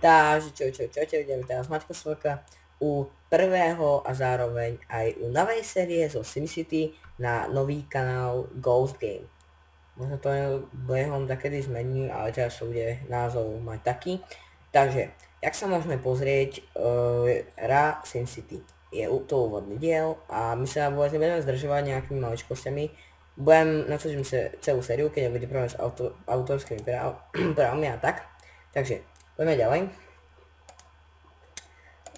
Takže čaute, ideme teraz Maťko Svorka u prvého a zároveň aj u novej série zo SimCity na nový kanál Ghost Game. Možno to behom takedy zmení, ale teraz to bude názov mať taký. Takže, jak sa môžeme pozrieť, hra SimCity. Je to úvodný diel a my sa vôbec nebudeme zdržovať nejakými maličkosťami. Natočím sa celú sériu, keď nebude problém s autorskými právami a tak. Takže, poďme ďalej.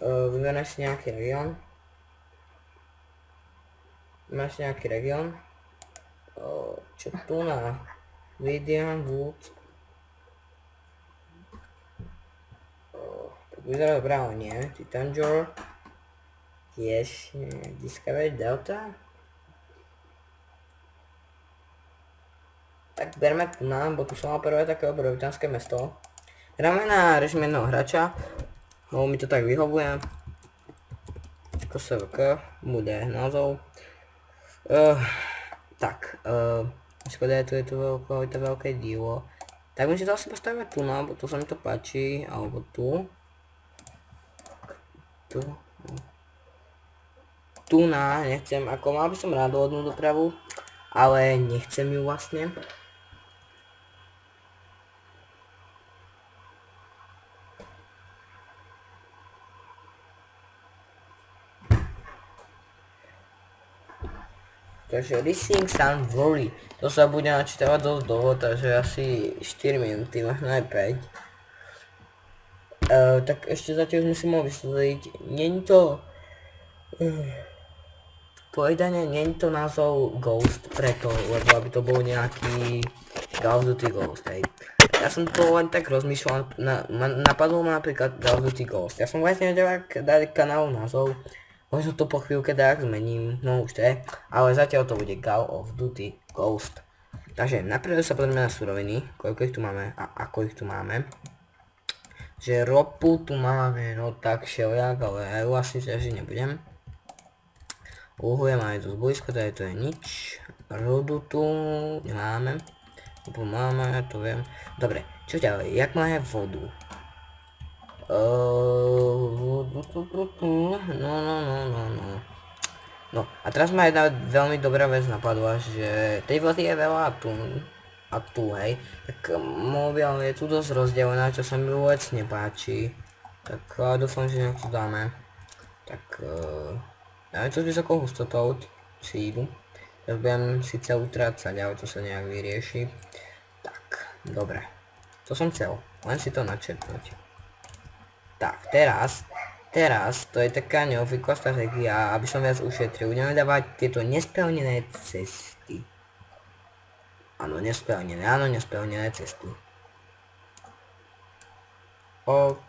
Vyberme si nejaký región. Máš nejaký región. Čo tu na Lydian Wood. Tak vyzerá dobré, ale nie. Titanjor. Yes, Discovery Delta. Tak berme tu na, bo tu som mal prvé také obrovitánske mesto. Hráme na režim jedného hráča. No mi to tak vyhovuje. KSVK bude názov. Škoda je to veľké divo. Tak my si to asi postavíme tu na, bo tu sa mi to páči, alebo tu. Tu na, nechcem, ako mal by som rád vodnú dopravu, ale nechcem ju vlastne. Takže Rising Sun Valley, to sa bude načítavať dosť dlho, takže asi 4 minúty, možno aj 5. Tak ešte zatiaľ sme si mohli vysvetliť, není to povedanie, není to názov Ghost preto, lebo aby to bol nejaký Call of Duty Ghost, hej. Ja som to len tak rozmýšľal, napadlo ma napríklad Call of Duty Ghost, ja som vlastne nevedel, ak dať kanálu názov. Možno to po chvíľke tak zmením, no už to je, ale zatiaľ to bude Call of Duty Ghost. Takže najprv sa pozrieme na suroviny, koľko ich tu máme a ako ich tu máme. Že ropu tu máme, no tak všelijak, ale ja ju asi ťažiť nebudem. Uhlie máme tu zblízko, to je nič. Rudu tu nemáme. Ropu máme, to viem. Dobre, čo ďalej, jak máme vodu? No a teraz ma jedna veľmi dobrá vec napadla, že tej vody je veľa tu a tu, hej. Tak mobil je tu dosť rozdelená, čo sa mi vôbec nepáči. Tak dúfam, že nejak to dáme. Tak dáme to s vysokou hustotou sídu. Ja budem síce utrácať, ale to sa nejak vyrieši. Tak, dobre. To som chcel, len si to načrtnúť. Tak, teraz, to je taká neobvyklá stratégia, aby som viac ušetril. Budeme dávať tieto nesplnené cesty. Áno, nesplnené cesty. Ok.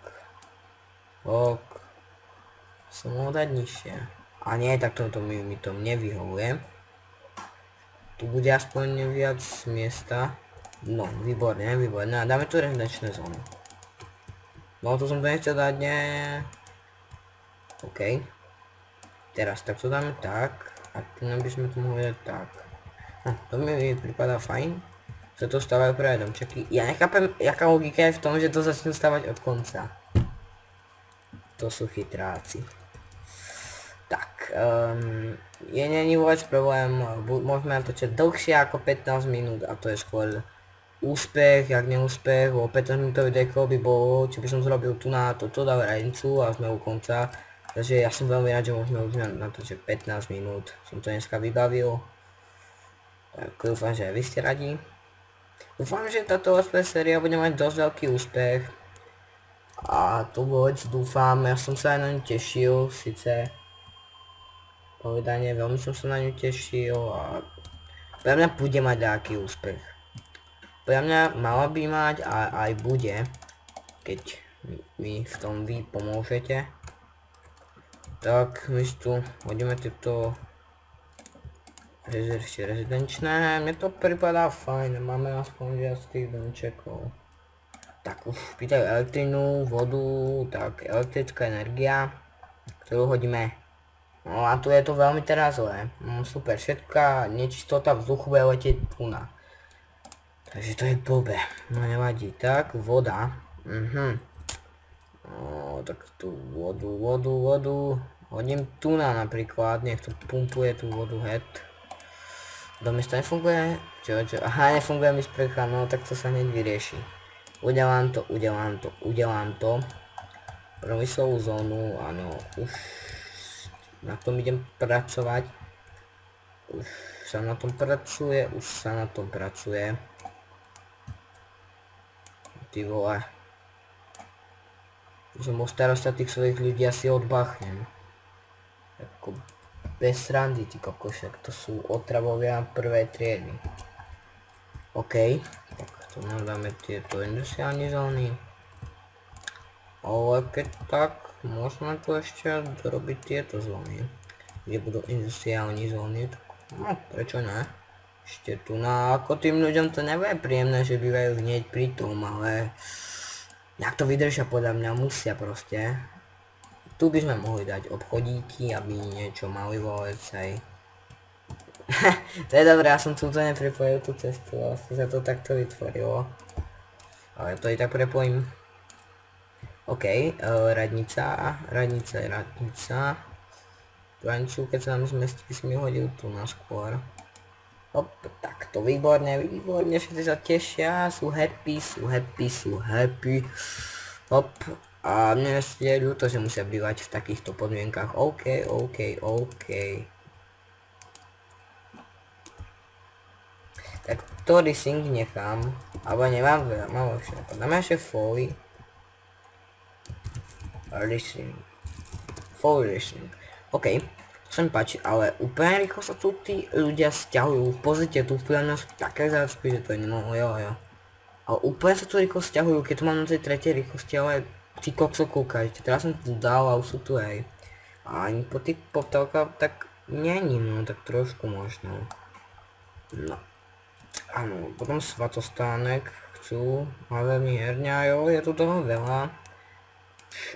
Som mohol dať nižšie. A nie, tak to mi to nevyhovuje. Tu bude aspoň viac miesta. No, výborne. A dáme tu rezidenčné zóny. No to som to nechcel dať, nie. OK. Teraz tak to dáme tak. A tu by sme to mohli dať tak. To mi pripadá fajn. Sa to stávajú prvé domčeky. Ja nechápem, jaká logika je v tom, že to začnú stavať od konca. To sú chytráci. Tak, není vôbec problém. Môžeme natočiť dlhšie ako 15 minút a to je skôr úspech, jak neúspech, o 15 minútový deko by bolo, či by som zrobil tu na toto, dal radnicu a sme u konca. Takže ja som veľmi rád, že môžeme už natočiť 15 minút. Som to dneska vybavil. Tak dúfam, že aj vy ste radi. Dúfam, že táto séria bude mať dosť veľký úspech. A to vôbec dúfam, ja som sa aj na ňu tešil, síce povedanie, veľmi som sa na ňu tešil a pre mňa bude mať nejaký úspech. Pre mňa mala by mať a aj bude, keď mi v tom vy pomôžete. Tak my tu hodíme tieto ešte rezidenčné, mne to pripadá fajn, máme aspoň viac tých domčekov. Tak už pýtajú elektrinu, vodu, tak elektrická energia, ktorú hodíme. No a tu je to veľmi teraz zlé, super, všetká nečistota vzduchu bude letieť tu na. Takže to je blbé, no nevadí. Tak, voda. Tak tú vodu. Hodím tu napríklad, nech to pumpuje tú vodu head. Domyš to nefunguje? Čo? Aha, nefunguje mi sprcha, no tak to sa hneď vyrieši. Udelám to. Promyslovú zónu, áno, už na tom idem pracovať. Už sa na tom pracuje. Ty vole. Som bol starosta tých svojich ľudí asi odbachnem. Ako bez srandy, ty kokošek, to sú otravovia prvej triedy. OK, tak tu nám dáme tieto industriálne zóny. Ale keď tak, môžeme tu ešte dorobiť tieto zóny, kde budú industriálne zóny, tak no, prečo ne? Ešte tu ako tým ľuďom to nebude príjemné, že bývajú hneď pri tom, ale nejak to vydržia podľa mňa, musia proste. Tu by sme mohli dať obchodíky, aby niečo mali vo vecej. To je dobré, ja som tu nepripojil tú cestu, vlastne sa to takto vytvorilo. Ale to i tak prepojím. OK, radnica. Radnicu, keď sa nám zmestí, si mi hodil tu na skôr. Hop, takto, výborne, všetci sa tešia, sú happy. Hop, a mne je ľúto, že musia bývať v takýchto podmienkach. OK. Tak ktorý sing nechám, alebo nemám veľa, mám všetko. Dáme ešte folly. Listening. OK, to sa mi páči, ale úplne rýchlo sa tu tí ľudia sťahujú. Pozrite, tu úplne sú také zácpy, že to je jo. Ale úplne sa tu rýchlo sťahujú, keď tu mám na tej tretej rýchlosti, ale ty kokso kúkajte, teraz som tu dal a už sú tu aj. A ani po tých poptávkach tak není, no tak trošku možno. No. Áno, potom svatostánek chcú, ale herňa, jo, je tu toho veľa.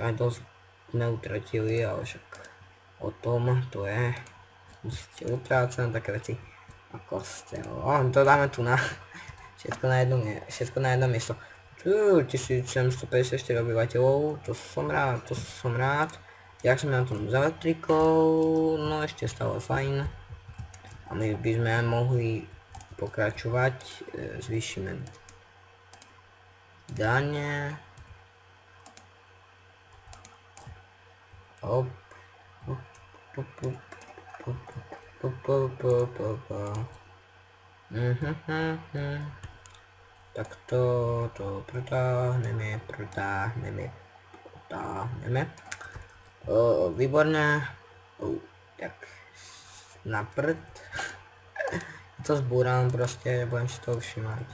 Aj dosť sme utratili, ale však o tom to je. Musíte utrácať na také veci a kostel. To dáme tu na všetko na jedno miesto. Tu 1754 obyvateľov, to som rád. Jak sme na tom s elektrikou, no ešte stále fajn. A my by sme mohli pokračovať, zvýšime dane. Hop. Tak to protáhneme. Výborné. Tak na prd. To zbúram proste, budem si to všimať.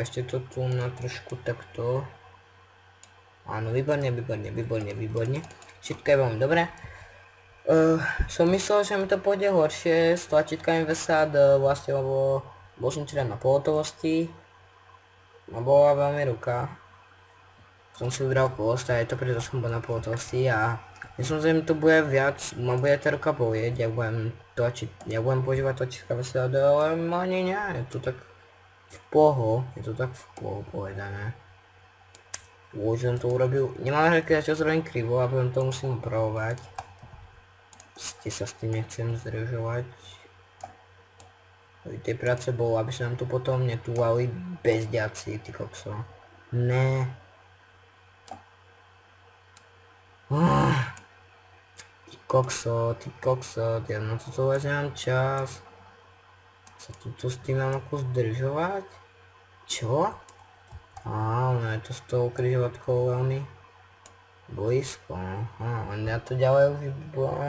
Ešte to tu na trošku takto. Áno, výborne. Všetko je veľmi dobré. Som myslel, že mi to pôjde horšie s tlačítkami VSAD, vlastne, lebo bol som včera na pohotovosti. A bola veľmi ruka. Som si vybral post a je to preto som bol na pohotovosti a myslím, že mi to bude viac, ma bude tá ruka bolieť, ja budem používať tlačítka VSAD, ale ani nie, je to tak v poho povedané. Už som to urobil, nemám že čo zrobím krivo a potom to musím upravovať. Sa s tým nechcem zdržovať. Tej práce bolo, aby sa nám tu potom netúvali bezďaci, ty kokso. Ne. Ty kokso, ja na toto vôbec nemám čas. Sa tu s tým mám ako zdržovať? Čo? No je to s tou križovatkou veľmi blízko, len ja to ďalej už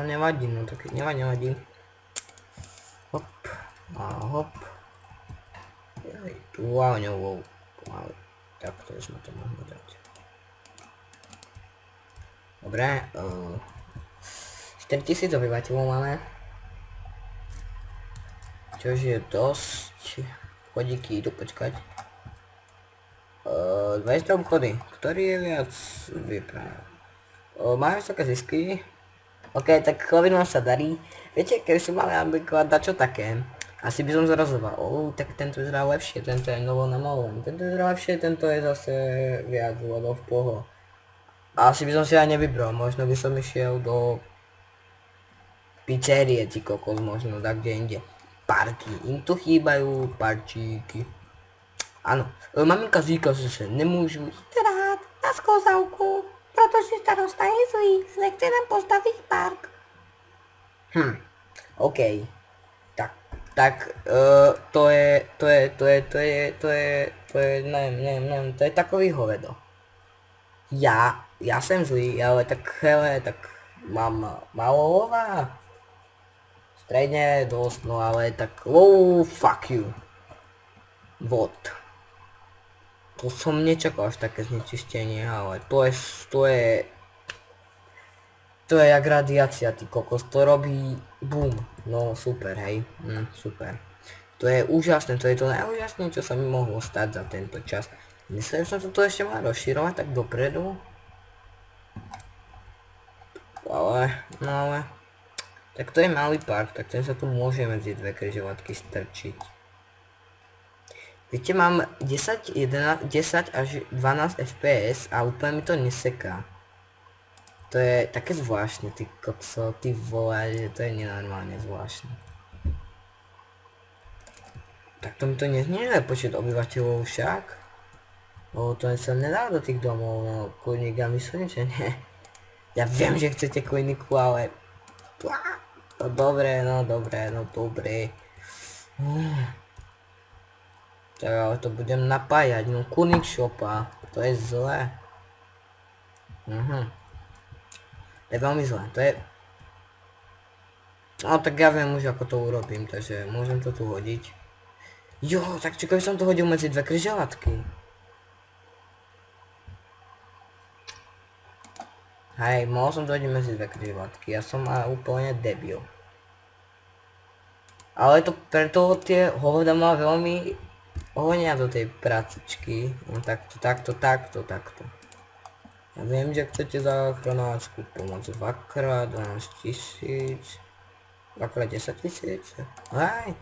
nevadí, no tak nevadí. Hop, a hop. Tu váňovou, takto sme to mohli dať. Dobre, 4000 obyvateľov máme. Čož je dosť. Chodíky idú počkať. 20 obchody, ktorý je viac vypráva. Máme vysoké zisky. OK, tak chlavinom sa darí. Viete, keby som mal aplikovať dačo také. Asi by som zrazoval, tak tento vyzerá lepšie, tento je novo namalovaný, tento vyzerá lepšie, tento je zase viac vodov v poho. Asi by som si aj nevybral, možno by som išiel do pizzerie, ty kokos, možno tak kde inde. Parky, im tu chýbajú parčíky. Áno, maminka říká, že se nemůžu jít rád na skozavku, protože starosta je zlý, nechce nám postavit park. OK. Tak, nevím, to je takový hovedo. Já jsem zlý, ale tak hele, tak mám málo lova. Stredne dosť, no ale tak, fuck you. Vod. To som nečakal až také znečistenie, ale to je jak radiácia, ty kokos, to robí boom. No super, hej, super. To je úžasné, to je to najúžasné, čo sa mi mohlo stať za tento čas. Myslím, že som to ešte mal rozširovať tak dopredu. Ale, tak to je malý park, tak ten sa tu môže medzi dve križovatky strčiť. Viete, mám 10 až 12 fps a úplne mi to neseká. To je také zvláštne, ty kokso, ty vole, že to je nenormálne zvláštne. Tak to mi to neznižuje počet obyvateľov však. To sa nedá do tých domov, no kurník, ja myslím, že nie. Ja viem, že chcete kliniku, ale... No dobre. Tak ale to budem napájať, no kurník shopa, to je zlé. To je veľmi zlé, to je... No tak ja viem už ako to urobím, takže môžem to tu hodiť. Jo, tak čo keby som to hodil medzi dve križovatky. Hej, mohol som to hodiť medzi dve križovatky, ja som úplne debil. Ale to preto tie hoveda má veľmi honia do tej prácičky. No takto. Ja viem, že chcete záchranársku pomoc 2x 12 000, 2x 10 000. Hej,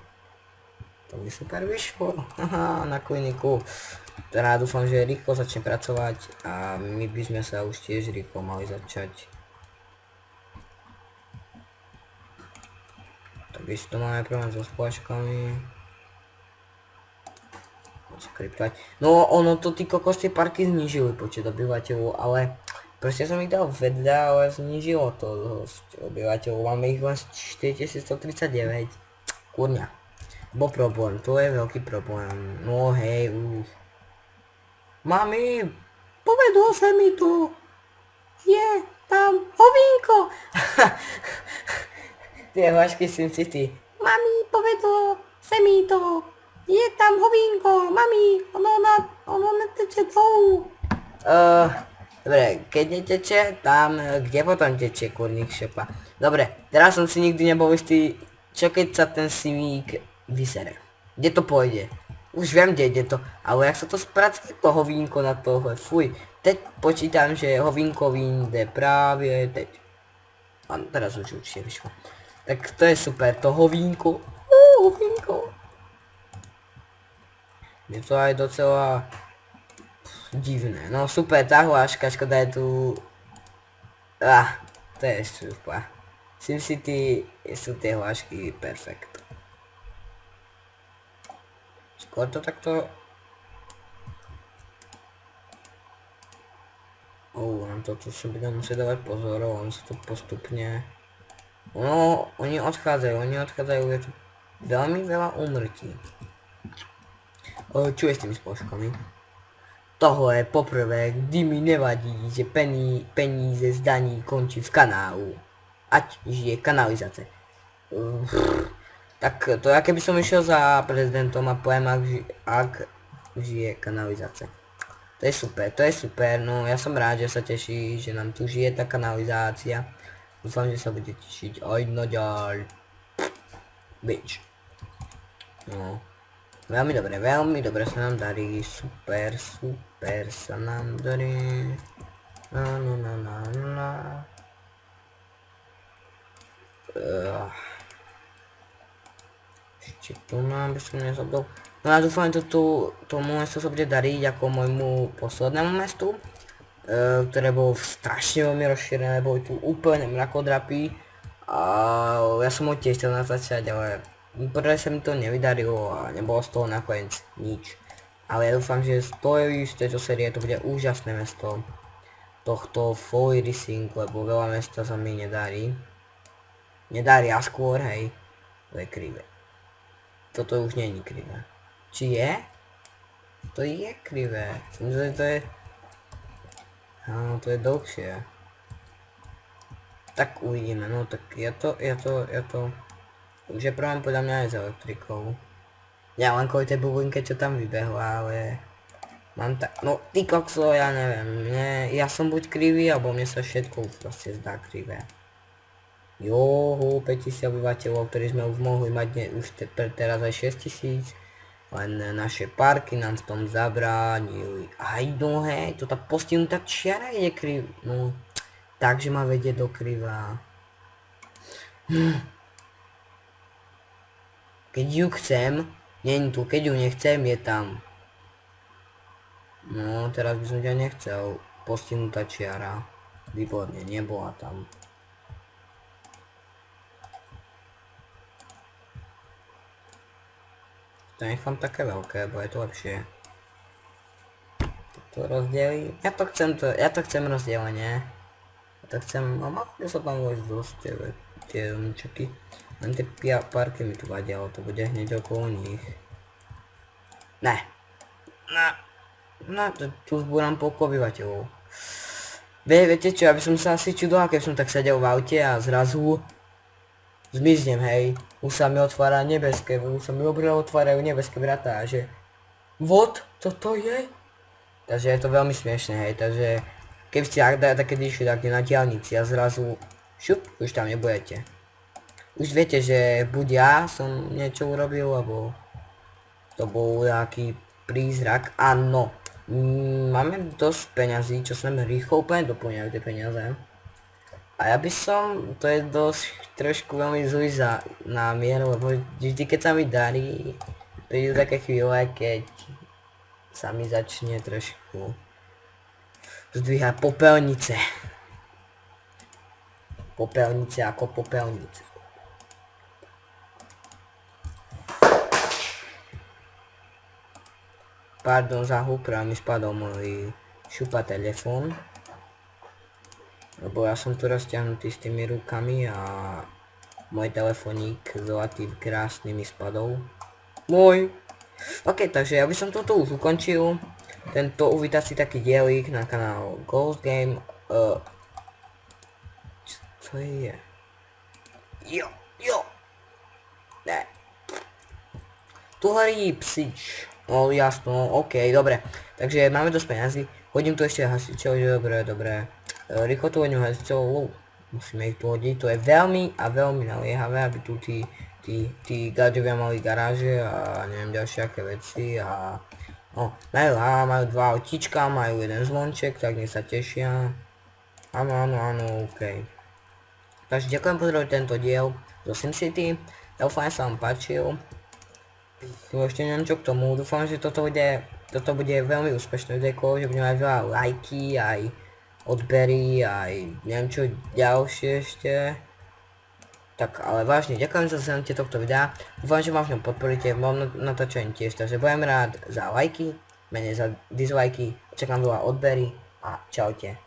to by super vyšlo. Haha, na kliniku. Teda dúfam, že rýchlo začne pracovať a my by sme sa už tiež rýchlo mali začať. Tak ešte to máme problém so spláškami. No ono to ty kokos tie parky znížili počet obyvateľov, ale proste som ich dal vedľa, ale znížilo to dosť obyvateľov. Máme ich len 4139. Kurňa. Bo problém, to je veľký problém. No hej, už. Mami, povedlo sa mi to. Je tam hovínko. Tie hlášky SimCity. Mami, povedlo sa mi to. Je tam hovínko, mami, ono neteče dolu. Dobre, keď neteče, tam, kde potom teče kurník šopa. Dobre, teraz som si nikdy nebol istý, čo keď sa ten simík vysere. Kde to pôjde? Už viem, kde ide to, ale jak sa to spracuje to hovínko na tohle, fuj. Teď počítam, že hovínko vyjde práve teď. A teraz už určite vyšlo. Tak to je super, to hovínko. Hovínko. Je to aj docela divné. No super, tá hláška, škoda je tu... to je super. SimCity sú tie hlášky perfekt. Skôr to takto... Na toto si budem musieť dávať pozor, on sa to postupne... No, oni odchádzajú, je tu veľmi veľa úmrtí. Čo je s tými spoločkami? Tohle je poprvé, kdy mi nevadí, že peníze z daní končí v kanálu. Ať žije kanalizácia. Tak to ja keby som išiel za prezidentom a poviem, ak žije kanalizácia. To je super, no ja som rád, že sa teší, že nám tu žije tá kanalizácia. Dúfam, že sa bude tešiť aj naďalej. Bitch. No. Veľmi dobre sa nám darí, super sa nám darí. Ešte tu mám, by som nezabudol. No a dúfam, že tomu mestu sa bude dariť ako môjmu poslednému mestu, ktoré bolo strašne veľmi rozšírené, boli tu úplne mrakodrapy a ja som ho tiež chcel natáčať, ale prvé sa mi to nevydarilo a nebolo z toho nakoniec nič. Ale ja dúfam, že z tejto série to bude úžasné mesto tohto Folly Racing, lebo veľa mesta sa mi nedarí. Nedarí a skôr, hej, to je krivé. Toto už nie je krivé. Či je? To je krivé. Myslím, že to je... Áno, to je dlhšie. Tak uvidíme, no tak ja to... Už je problém podľa mňa aj s elektrikou. Ja len kvôli tej bublinke, čo tam vybehla, ale... Mám tak... No, ty kokso, ja neviem. Ja som buď krivý, alebo mne sa všetko už proste zdá krivé. Joho, 5000 obyvateľov, ktorí sme už mohli mať už teraz aj 6000. Len naše parky nám v tom zabránili. Aj no hej, to tá postihnutá čiara je kriv... No, takže ma vedie do krivá. Keď ju chcem, nie je tu, keď ju nechcem, je tam. No, teraz by som ťa nechcel. Postihnutá čiara. Výborne, nebola tam. To nechám také veľké, bo je to lepšie. To rozdelí. Ja to chcem rozdelenie. Ja to chcem, no malo by sa tam vôjsť dosť tie domčeky. Len tie parky mi tu vadia, ale to bude hneď okolo nich. Ne. No, tu zbúram polku obyvateľov. Viete čo, ja by som sa asi čudoval, keby som tak sedel v aute a zrazu zmiznem, hej. Už sa mi otvára nebeské, už sa mi otvárajú nebeské vratá, že... What? Toto je? Takže je to veľmi smiešné, hej, takže... Keby ste takedy išli takde na diaľnici a zrazu... Šup, už tam nebudete. Už viete, že buď ja som niečo urobil, alebo... To bol nejaký prízrak, áno. Máme dosť peňazí, čo sa nám rýchlo úplne doplňajú tie peniaze. A ja by som, to je dosť trošku veľmi zlý na mieru, lebo vždy keď sa mi darí, prídu také chvíle, keď sa mi začne trošku zdvíhať popelnice. Popelnice ako popelnice. Pardon za hluk, mi spadol môj šupa telefón. Lebo ja som tu rozťahnutý s tými rukami a môj telefónik zlatý krásny mi spadol. Môj! Ok, takže ja by som toto už ukončil. Tento uvítací taký dielik na kanál Ghost Game. Co je? Jo! Ne. Tu horí psič. No jasno, ok, dobre. Takže máme dosť peniazy. Hodím tu ešte hasičov, dobre. Rýchlo tu hodím hasičov, musíme ich tu hodiť, to je veľmi a veľmi naliehavé, aby tu tí gadžovia mali garáže a neviem ďalšie aké veci a... No, majú dva autíčka, majú jeden zvonček, tak nech sa tešia. Áno, ok. Takže ďakujem pozrieť tento diel zo SimCity, dúfam, že sa vám páčil. Ešte neviem čo k tomu, dúfam, že toto bude veľmi úspešné videjko, že budeme mať veľa lajky, aj odbery, aj neviem čo ďalšie ešte. Tak ale vážne, ďakujem za zhrnutie tohto videa, dúfam, že ma v ňom podporíte, mám natáčanie tiež, takže budem rád za lajky, menej za dislajky, čakám veľa odbery a čaute.